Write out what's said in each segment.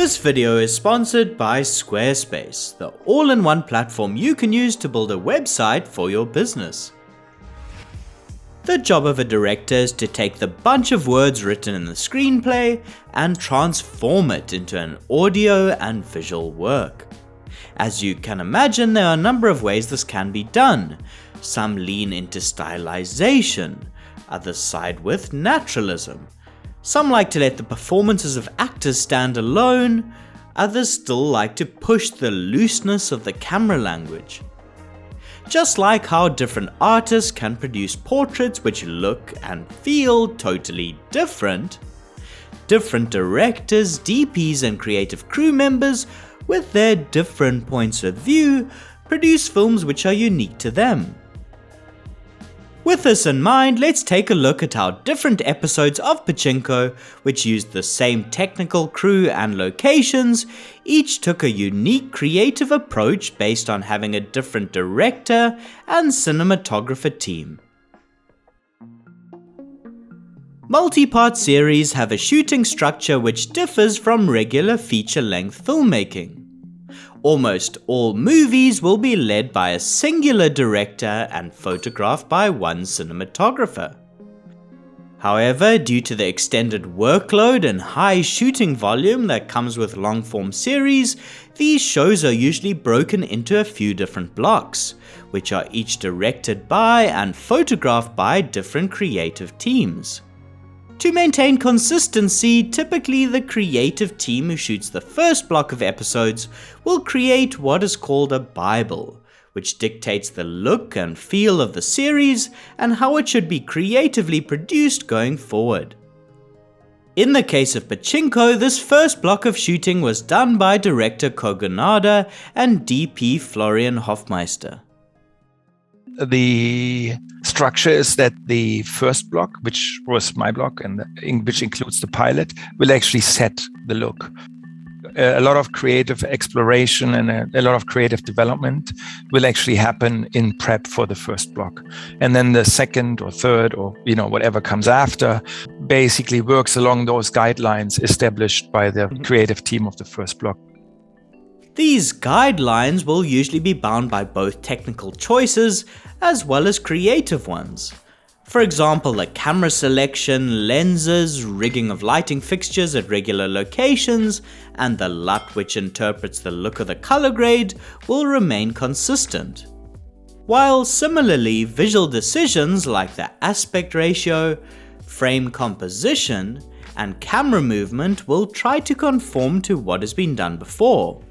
This video is sponsored by Squarespace, the all-in-one platform you can use to build a website for your business. The job of a director is to take the bunch of words written in the screenplay and transform it into an audio and visual work. As you can imagine, there are a number of ways this can be done. Some lean into stylization, others side with naturalism. Some like to let the performances of actors stand alone, others still like to push the looseness of the camera language. Just like how different artists can produce portraits which look and feel totally different, different directors, DPs and creative crew members with their different points of view produce films which are unique to them. With this in mind, let's take a look at how different episodes of Pachinko, which used the same technical crew and locations, each took a unique creative approach based on having a different director and cinematographer team. Multi-part series have a shooting structure which differs from regular feature-length filmmaking. Almost all movies will be led by a singular director and photographed by one cinematographer. However, due to the extended workload and high shooting volume that comes with long-form series, these shows are usually broken into a few different blocks, which are each directed by and photographed by different creative teams. To maintain consistency, typically the creative team who shoots the first block of episodes will create what is called a Bible, which dictates the look and feel of the series and how it should be creatively produced going forward. In the case of Pachinko, this first block of shooting was done by director Koganada and DP Florian Hoffmeister. The structure is that the first block, which was my block and which includes the pilot, will actually set the look. A lot of creative exploration and a lot of creative development will actually happen in prep for the first block. And then the second or third or whatever comes after basically works along those guidelines established by the creative team of the first block. These guidelines will usually be bound by both technical choices as well as creative ones. For example, the camera selection, lenses, rigging of lighting fixtures at regular locations, and the LUT which interprets the look of the color grade will remain consistent. While similarly, visual decisions like the aspect ratio, frame composition, and camera movement will try to conform to what has been done before.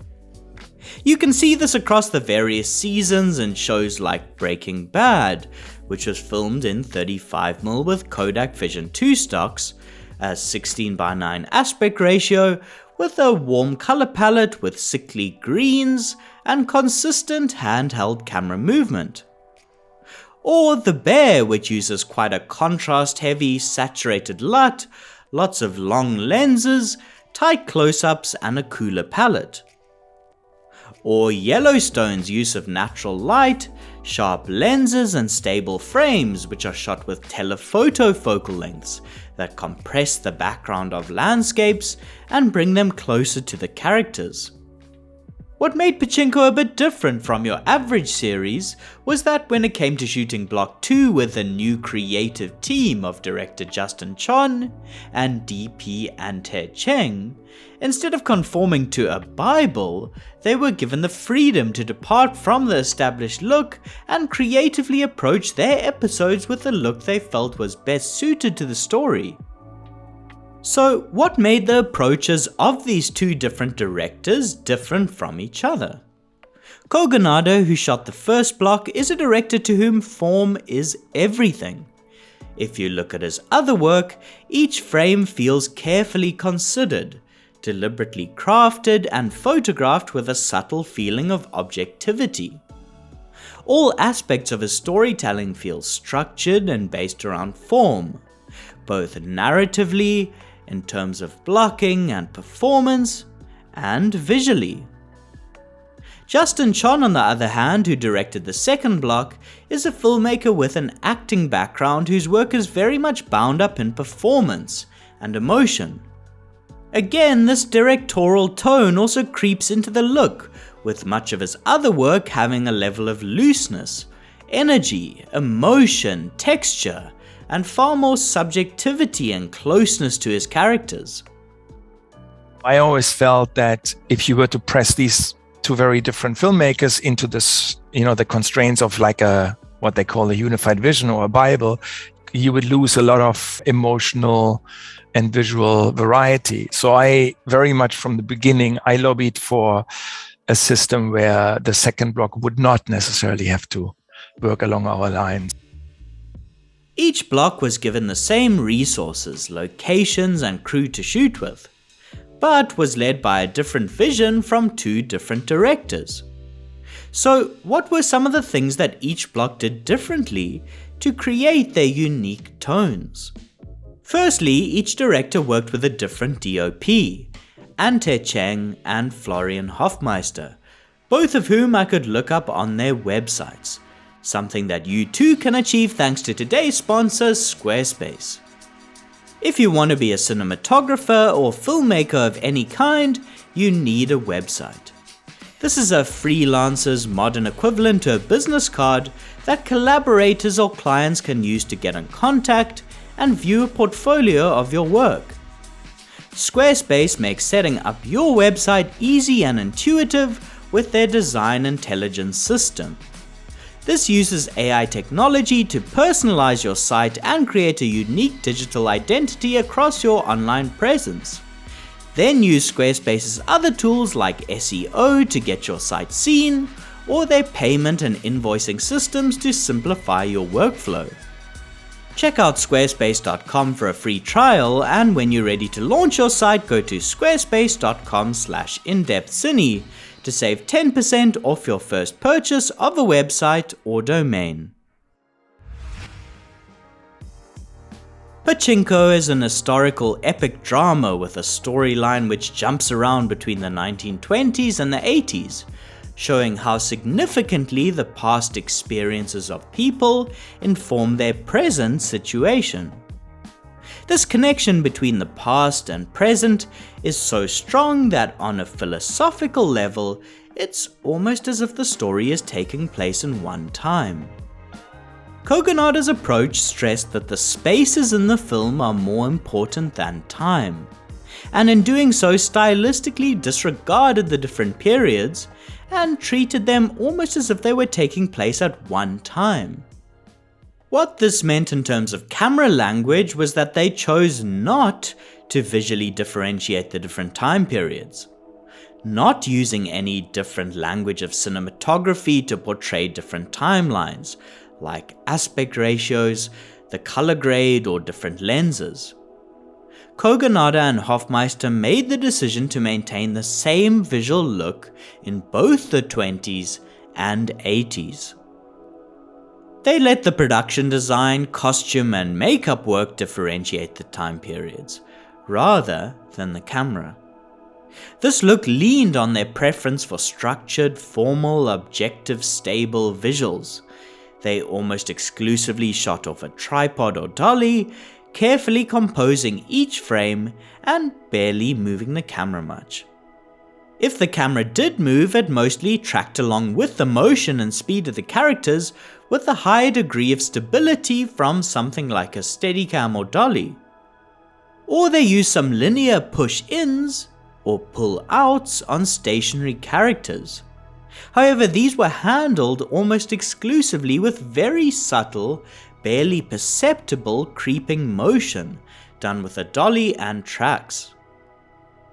You can see this across the various seasons in shows like Breaking Bad, which was filmed in 35mm with Kodak Vision 2 stocks, a 16:9 aspect ratio with a warm color palette with sickly greens and consistent handheld camera movement. Or The Bear, which uses quite a contrast-heavy saturated LUT, lots of long lenses, tight close-ups and a cooler palette. Or Yellowstone's use of natural light, sharp lenses and stable frames which are shot with telephoto focal lengths that compress the background of landscapes and bring them closer to the characters. What made Pachinko a bit different from your average series was that when it came to shooting Block 2 with a new creative team of director Chon and DP Cheng, instead of conforming to a Bible, they were given the freedom to depart from the established look and creatively approach their episodes with the look they felt was best suited to the story. So, what made the approaches of these two different directors different from each other? Koganada, who shot the first block, is a director to whom form is everything. If you look at his other work, each frame feels carefully considered, deliberately crafted and photographed with a subtle feeling of objectivity. All aspects of his storytelling feel structured and based around form, both narratively, in terms of blocking and performance, and visually. Chon, on the other hand, who directed the second block, is a filmmaker with an acting background whose work is very much bound up in performance and emotion. Again, this directorial tone also creeps into the look, with much of his other work having a level of looseness, energy, emotion, texture, and far more subjectivity and closeness to his characters. I always felt that if you were to press these two very different filmmakers into this, the constraints of like what they call a unified vision or a Bible, you would lose a lot of emotional and visual variety. So I very much from the beginning, I lobbied for a system where the second block would not necessarily have to work along our lines. Each block was given the same resources, locations, and crew to shoot with, but was led by a different vision from two different directors. So what were some of the things that each block did differently to create their unique tones? Firstly, each director worked with a different DOP, Ante Cheng and Florian Hoffmeister, both of whom I could look up on their websites, something that you too can achieve thanks to today's sponsor, Squarespace. If you want to be a cinematographer or filmmaker of any kind, you need a website. This is a freelancer's modern equivalent to a business card that collaborators or clients can use to get in contact and view a portfolio of your work. Squarespace makes setting up your website easy and intuitive with their design intelligence system. This uses AI technology to personalize your site and create a unique digital identity across your online presence. Then use Squarespace's other tools like SEO to get your site seen, or their payment and invoicing systems to simplify your workflow. Check out squarespace.com for a free trial, and when you're ready to launch your site, go to squarespace.com/indepthcine to save 10% off your first purchase of a website or domain. Pachinko is an historical epic drama with a storyline which jumps around between the 1920s and the 80s, showing how significantly the past experiences of people inform their present situation. This connection between the past and present is so strong that on a philosophical level, it's almost as if the story is taking place in one time. Koganada's approach stressed that the spaces in the film are more important than time, and in doing so stylistically disregarded the different periods and treated them almost as if they were taking place at one time. What this meant in terms of camera language was that they chose not to visually differentiate the different time periods, not using any different language of cinematography to portray different timelines, like aspect ratios, the color grade, or different lenses. Koganada and Hoffmeister made the decision to maintain the same visual look in both the 20s and 80s. They let the production design, costume, and makeup work differentiate the time periods, rather than the camera. This look leaned on their preference for structured, formal, objective, stable visuals. They almost exclusively shot off a tripod or dolly, carefully composing each frame and barely moving the camera much. If the camera did move, it mostly tracked along with the motion and speed of the characters, with a high degree of stability from something like a Steadicam or dolly. Or they used some linear push-ins or pull-outs on stationary characters. However, these were handled almost exclusively with very subtle, barely perceptible creeping motion, done with a dolly and tracks.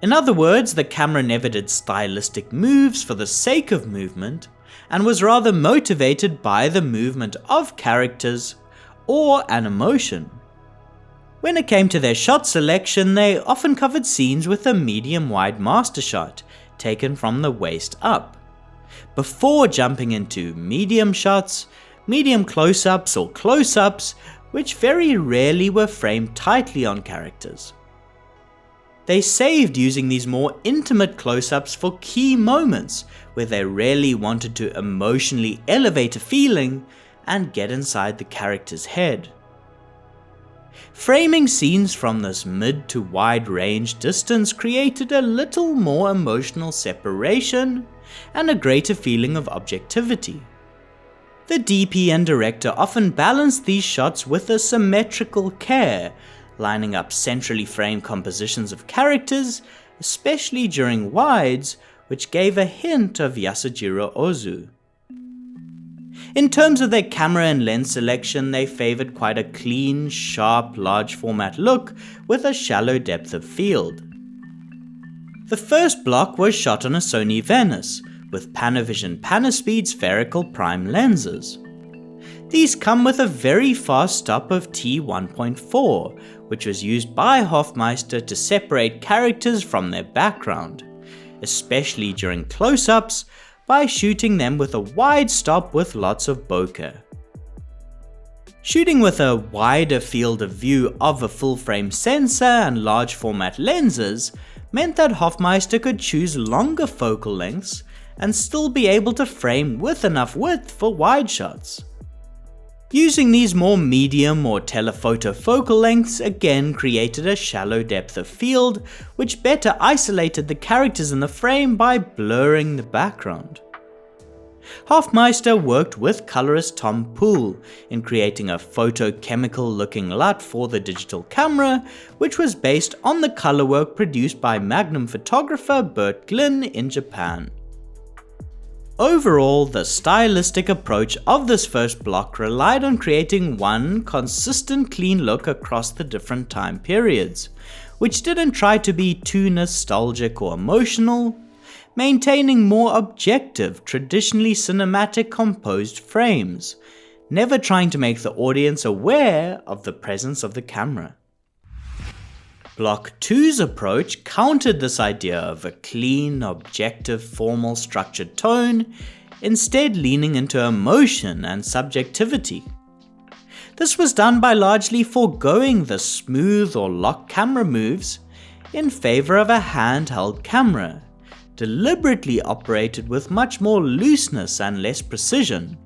In other words, the camera never did stylistic moves for the sake of movement, and was rather motivated by the movement of characters or an emotion. When it came to their shot selection, they often covered scenes with a medium-wide master shot, taken from the waist up, before jumping into medium shots, medium close-ups or close-ups, which very rarely were framed tightly on characters. They saved using these more intimate close-ups for key moments where they really wanted to emotionally elevate a feeling and get inside the character's head. Framing scenes from this mid to wide range distance created a little more emotional separation and a greater feeling of objectivity. The DP and director often balanced these shots with a symmetrical care, lining up centrally framed compositions of characters, especially during wides, which gave a hint of Yasujiro Ozu. In terms of their camera and lens selection, they favored quite a clean, sharp, large format look with a shallow depth of field. The first block was shot on a Sony Venice, with Panavision Panaspeed spherical prime lenses. These come with a very fast stop of T1.4, which was used by Hoffmeister to separate characters from their background, especially during close-ups, by shooting them with a wide stop with lots of bokeh. Shooting with a wider field of view of a full-frame sensor and large format lenses meant that Hoffmeister could choose longer focal lengths and still be able to frame with enough width for wide shots. Using these more medium or telephoto focal lengths again created a shallow depth of field, which better isolated the characters in the frame by blurring the background. Hoffmeister worked with colorist Tom Poole in creating a photochemical looking LUT for the digital camera, which was based on the color work produced by Magnum photographer Bert Glynn in Japan. Overall, the stylistic approach of this first block relied on creating one consistent clean look across the different time periods, which didn't try to be too nostalgic or emotional, maintaining more objective, traditionally cinematic composed frames, never trying to make the audience aware of the presence of the camera. Block 2's approach countered this idea of a clean, objective, formal, structured tone, instead leaning into emotion and subjectivity. This was done by largely foregoing the smooth or lock camera moves in favor of a handheld camera, deliberately operated with much more looseness and less precision.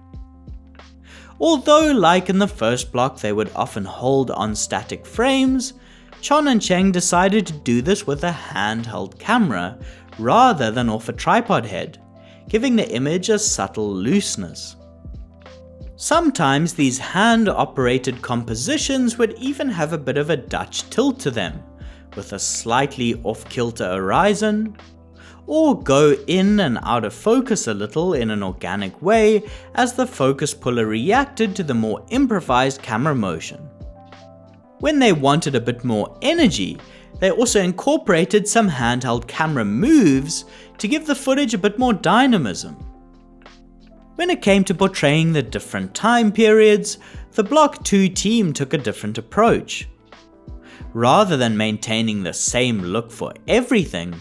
Although, like in the first block, they would often hold on static frames, Chon and Cheng decided to do this with a handheld camera rather than off a tripod head, giving the image a subtle looseness. Sometimes these hand-operated compositions would even have a bit of a Dutch tilt to them, with a slightly off-kilter horizon, or go in and out of focus a little in an organic way as the focus puller reacted to the more improvised camera motion. When they wanted a bit more energy, they also incorporated some handheld camera moves to give the footage a bit more dynamism. When it came to portraying the different time periods, the Block 2 team took a different approach. Rather than maintaining the same look for everything,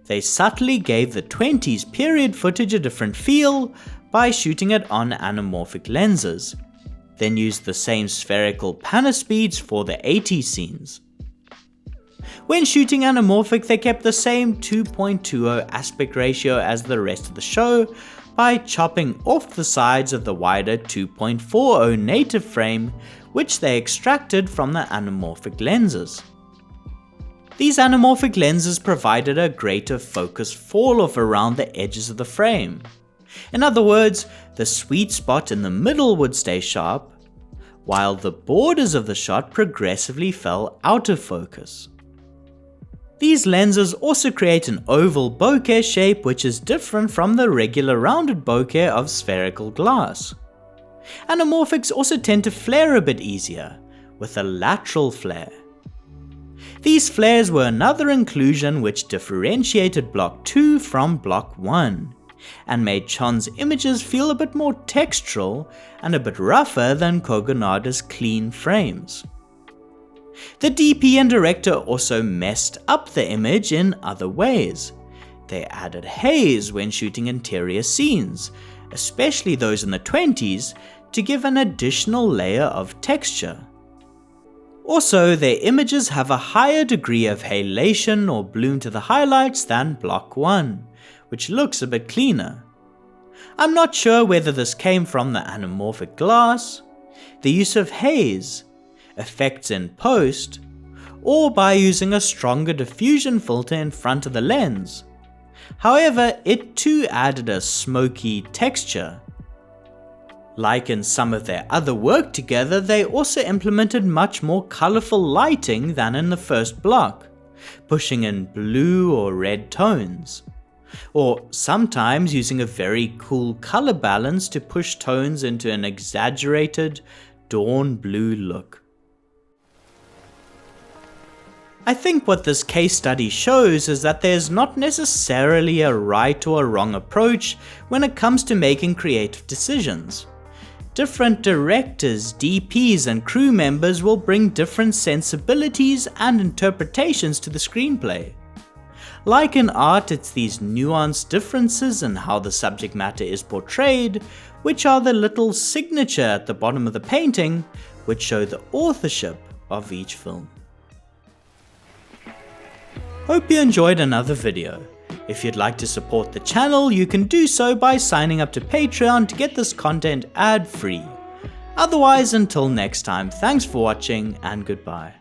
they subtly gave the 20s period footage a different feel by shooting it on anamorphic lenses, then used the same spherical Panaspeeds for the 80s scenes. When shooting anamorphic, they kept the same 2.20 aspect ratio as the rest of the show by chopping off the sides of the wider 2.40 native frame, which they extracted from the anamorphic lenses. These anamorphic lenses provided a greater focus fall-off around the edges of the frame. In other words, the sweet spot in the middle would stay sharp, while the borders of the shot progressively fell out of focus. These lenses also create an oval bokeh shape which is different from the regular rounded bokeh of spherical glass. Anamorphics also tend to flare a bit easier, with a lateral flare. These flares were another inclusion which differentiated Block 2 from Block 1, and made Chon's images feel a bit more textural and a bit rougher than Koganada's clean frames. The DP and director also messed up the image in other ways. They added haze when shooting interior scenes, especially those in the 20s, to give an additional layer of texture. Also, their images have a higher degree of halation or bloom to the highlights than Block 1, which looks a bit cleaner. I'm not sure whether this came from the anamorphic glass, the use of haze, effects in post, or by using a stronger diffusion filter in front of the lens. However, it too added a smoky texture. Like in some of their other work together, they also implemented much more colorful lighting than in the first block, pushing in blue or red tones, or sometimes using a very cool color balance to push tones into an exaggerated dawn blue look. I think what this case study shows is that there's not necessarily a right or a wrong approach when it comes to making creative decisions. Different directors, DPs, and crew members will bring different sensibilities and interpretations to the screenplay. Like in art, it's these nuanced differences in how the subject matter is portrayed, which are the little signature at the bottom of the painting, which show the authorship of each film. Hope you enjoyed another video. If you'd like to support the channel, you can do so by signing up to Patreon to get this content ad-free. Otherwise, until next time, thanks for watching and goodbye.